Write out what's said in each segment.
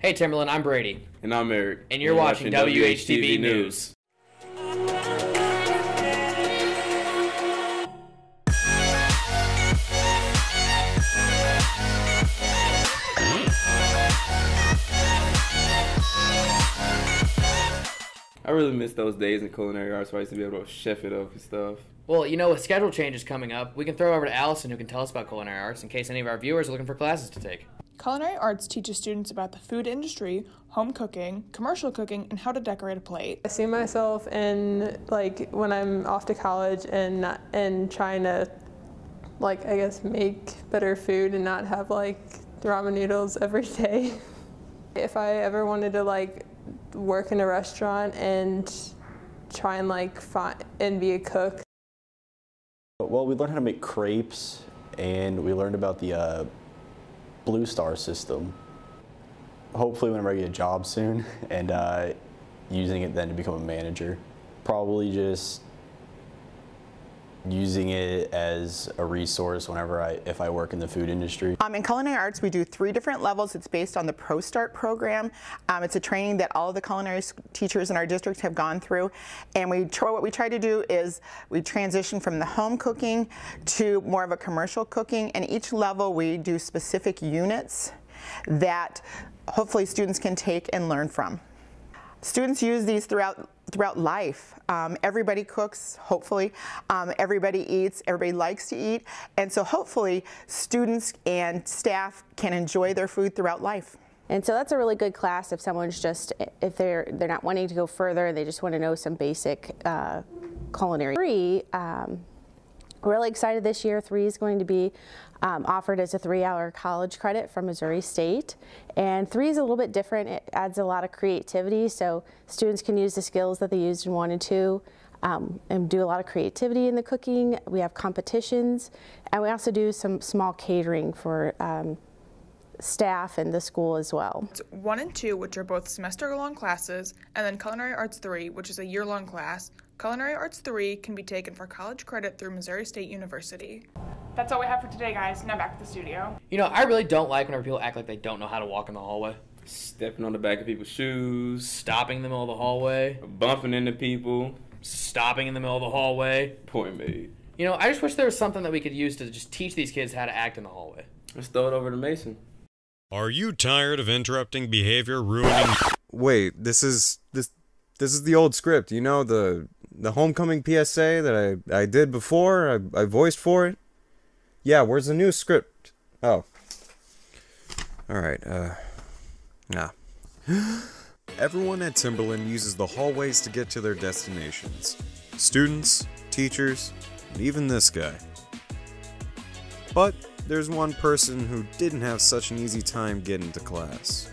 Hey Timberland, I'm Brady. And I'm Eric. And you're watching WHTV News. I really miss those days in culinary arts where I used to be able to chef it up and stuff. Well, you know, with schedule changes coming up, we can throw over to Allison who can tell us about culinary arts in case any of our viewers are looking for classes to take. Culinary arts teaches students about the food industry, home cooking, commercial cooking, and how to decorate a plate. I see myself in, when I'm off to college and trying to, I guess, make better food and not have, ramen noodles every day. If I ever wanted to, work in a restaurant and try and be a cook. Well, we learned how to make crepes, and we learned about the Blue Star system. Hopefully whenever I get a job soon, and using it then to become a manager. Probably just using it as a resource if I work in the food industry. In culinary arts, we do 3 different levels. It's based on the Pro Start program. It's a training that all of the culinary teachers in our district have gone through. And what we try to do is we transition from the home cooking to more of a commercial cooking. And each level we do specific units that hopefully students can take and learn from. Students use these throughout life. Everybody cooks, hopefully. Everybody eats, everybody likes to eat. And so hopefully students and staff can enjoy their food throughout life. And so that's a really good class if someone's if they're not wanting to go further, they just want to know some basic culinary. 3, really excited this year. 3 is going to be offered as a 3-hour college credit from Missouri State. And 3 is a little bit different. It adds a lot of creativity, so students can use the skills that they used in 1 and 2 and do a lot of creativity in the cooking. We have competitions, and we also do some small catering for staff and the school as well. 1 and 2, which are both semester-long classes, and then Culinary Arts 3, which is a year-long class. Culinary Arts 3 can be taken for college credit through Missouri State University. That's all we have for today, guys. Now back to the studio. You know, I really don't like whenever people act like they don't know how to walk in the hallway. Stepping on the back of people's shoes. Stopping in the middle of the hallway. Bumping into people. Stopping in the middle of the hallway. Point made. You know, I just wish there was something that we could use to just teach these kids how to act in the hallway. Let's throw it over to Mason. Are you tired of interrupting behavior, ruining... Wait, this is the old script, you know, the homecoming PSA that I did before, I voiced for it? Yeah, where's the new script? Oh. Alright, nah. Everyone at Timberland uses the hallways to get to their destinations. Students, teachers, and even this guy. But there's one person who didn't have such an easy time getting to class.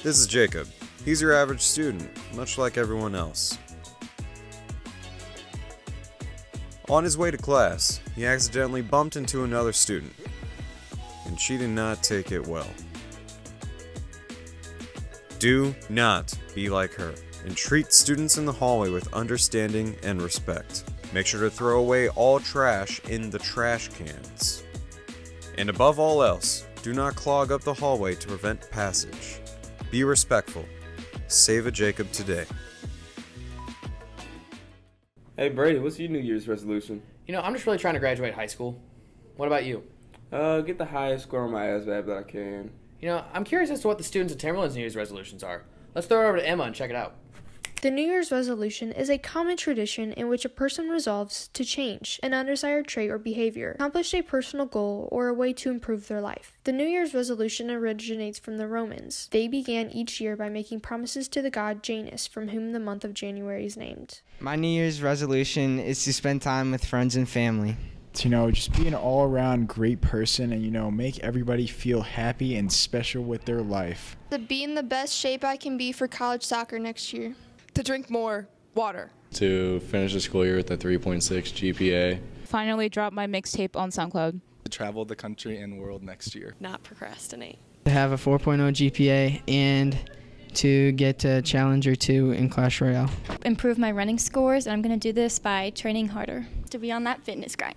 This is Jacob. He's your average student, much like everyone else. On his way to class, he accidentally bumped into another student, and she did not take it well. Do not be like her, and treat students in the hallway with understanding and respect. Make sure to throw away all trash in the trash cans. And above all else, do not clog up the hallway to prevent passage. Be respectful. Save a Jacob today. Hey Brady, what's your New Year's resolution? You know, I'm just really trying to graduate high school. What about you? Get the highest score on my ASVAB that I can. You know, I'm curious as to what the students at Timberland's New Year's resolutions are. Let's throw it over to Emma and check it out. The New Year's resolution is a common tradition in which a person resolves to change an undesired trait or behavior, accomplish a personal goal, or a way to improve their life. The New Year's resolution originates from the Romans. They began each year by making promises to the god Janus, from whom the month of January is named. My New Year's resolution is to spend time with friends and family. To, just be an all-around great person and, make everybody feel happy and special with their life. To be in the best shape I can be for college soccer next year. To drink more water. To finish the school year with a 3.6 GPA. Finally drop my mixtape on SoundCloud. To travel the country and world next year. Not procrastinate. To have a 4.0 GPA and to get to Challenger 2 in Clash Royale. Improve my running scores, and I'm going to do this by training harder to be on that fitness grind.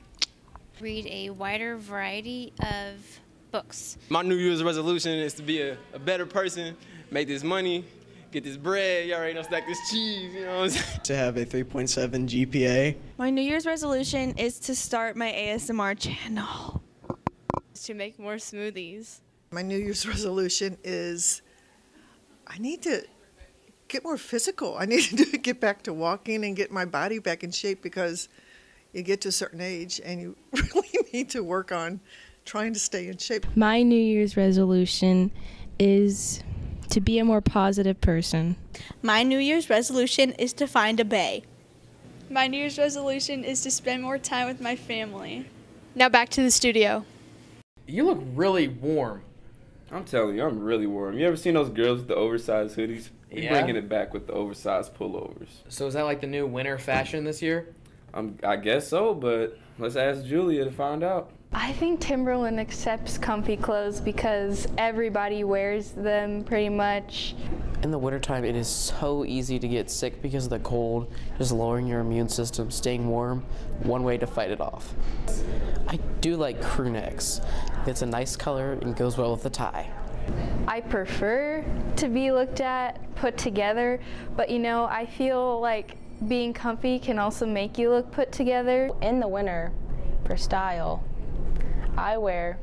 Read a wider variety of books. My New Year's resolution is to be a better person, make this money, get this bread, you already know, stack this cheese, you know what I'm saying? To have a 3.7 GPA. My New Year's resolution is to start my ASMR channel. To make more smoothies. My New Year's resolution is I need to get more physical. I need to get back to walking and get my body back in shape because you get to a certain age and you really need to work on trying to stay in shape. My New Year's resolution is to be a more positive person. My New Year's resolution is to find a bae. My New Year's resolution is to spend more time with my family. Now back to the studio. You look really warm. I'm telling you, I'm really warm. You ever seen those girls with the oversized hoodies? We're bringing it back with the oversized pullovers. So is that like the new winter fashion this year? I guess so, but let's ask Julia to find out. I think Timberland accepts comfy clothes because everybody wears them pretty much. In the wintertime, it is so easy to get sick because of the cold. Just lowering your immune system, staying warm, one way to fight it off. I do like crew necks. It's a nice color and goes well with the tie. I prefer to be looked at, put together, but you know, I feel like being comfy can also make you look put together. In the winter, for style, I wear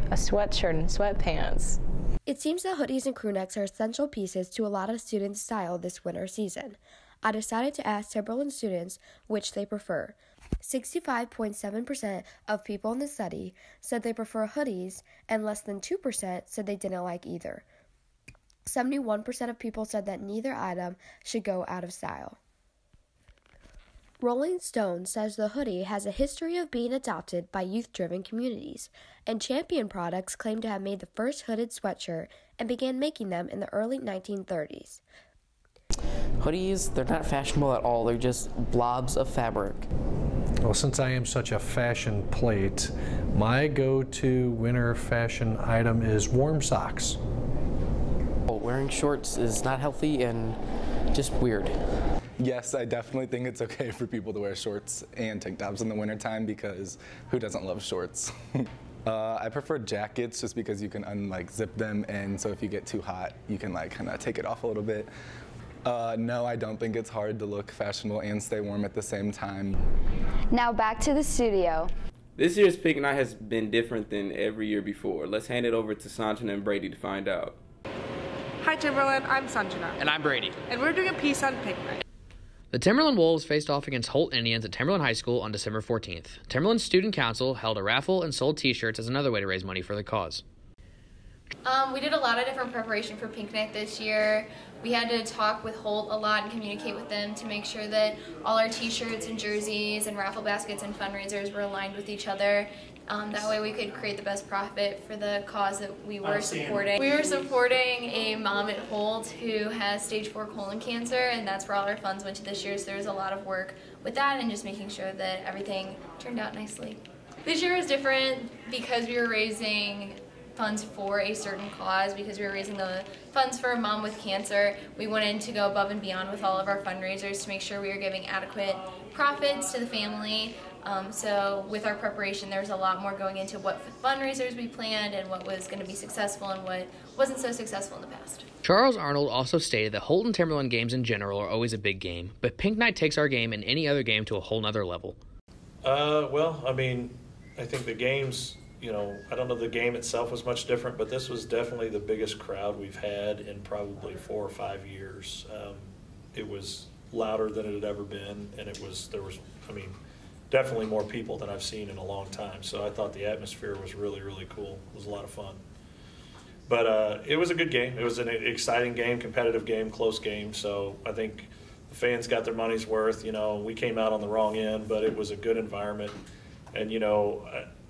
a sweatshirt and sweatpants. It seems that hoodies and crew necks are essential pieces to a lot of students' style this winter season. I decided to ask Timberland students which they prefer. 65.7% of people in the study said they prefer hoodies, and less than 2% said they didn't like either. 71% of people said that neither item should go out of style. Rolling Stone says the hoodie has a history of being adopted by youth-driven communities, and Champion Products claim to have made the first hooded sweatshirt and began making them in the early 1930s. Hoodies, they're not fashionable at all. They're just blobs of fabric. Well, since I am such a fashion plate, my go-to winter fashion item is warm socks. Wearing shorts is not healthy and just weird. Yes, I definitely think it's okay for people to wear shorts and tank tops in the wintertime because who doesn't love shorts? I prefer jackets just because you can zip them, and so if you get too hot, you can kind of take it off a little bit. No, I don't think it's hard to look fashionable and stay warm at the same time. Now back to the studio. This year's pink night has been different than every year before. Let's hand it over to Sanjana and Brady to find out. Hi Timberland, I'm Sanjana. And I'm Brady. And we're doing a piece on pink night. The Timberland Wolves faced off against Holt Indians at Timberland High School on December 14th. Timberland Student Council held a raffle and sold t-shirts as another way to raise money for the cause. We did a lot of different preparation for Pink Night this year. We had to talk with Holt a lot and communicate with them to make sure that all our t-shirts and jerseys and raffle baskets and fundraisers were aligned with each other. That way we could create the best profit for the cause that we were supporting. We were supporting a mom at Holt who has stage 4 colon cancer, and that's where all our funds went to this year, so there was a lot of work with that and just making sure that everything turned out nicely. This year was different because we were raising funds for a certain cause, because we were raising the funds for a mom with cancer. We wanted to go above and beyond with all of our fundraisers to make sure we were giving adequate profits to the family. So with our preparation, there was a lot more going into what fundraisers we planned and what was going to be successful and what wasn't so successful in the past. Charles Arnold also stated that Holt and Timberland games in general are always a big game, but Pink Night takes our game and any other game to a whole nother level. Well, I mean, I think the games, I don't know the game itself was much different, but this was definitely the biggest crowd we've had in probably 4 or 5 years. It was louder than it had ever been, and there was definitely more people than I've seen in a long time. So I thought the atmosphere was really, really cool. It was a lot of fun. But it was a good game. It was an exciting game, competitive game, close game. So I think the fans got their money's worth. We came out on the wrong end, but it was a good environment. And,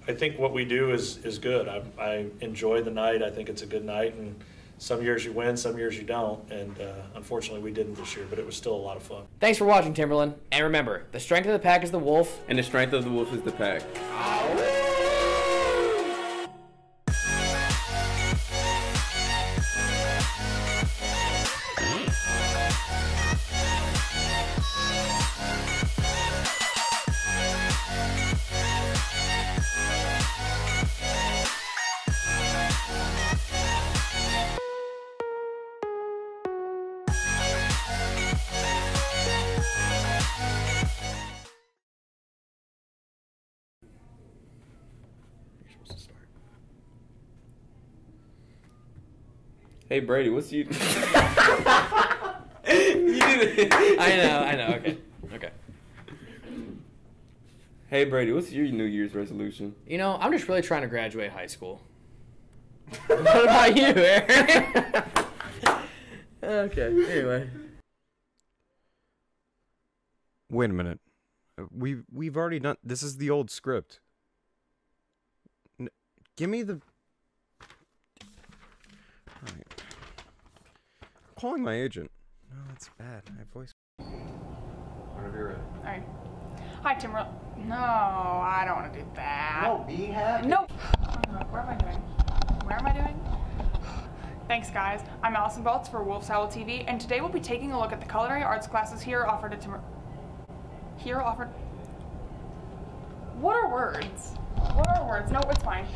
I think what we do is good. I enjoy the night. I think it's a good night. And some years you win, some years you don't. And unfortunately, we didn't this year, but it was still a lot of fun. Thanks for watching, Timberland. And remember, the strength of the pack is the wolf. And the strength of the wolf is the pack. Hey, Brady, what's you... You did it. I know. Okay. Hey, Brady, what's your New Year's resolution? You know, I'm just really trying to graduate high school. What about you, Aaron? Okay, anyway. Wait a minute. We've already done... This is the old script. Give me the... Alright. Calling my agent. No, that's bad. I have voice... Whenever you're ready. Alright. Hi, Timberland. No, I don't want to do that. No, be happy. No. What am I doing? What am I doing? Thanks, guys. I'm Allison Baltz for WHTV, and today we'll be taking a look at the culinary arts classes here offered at Timberland. Here offered... What are words? What are words? No, it's fine.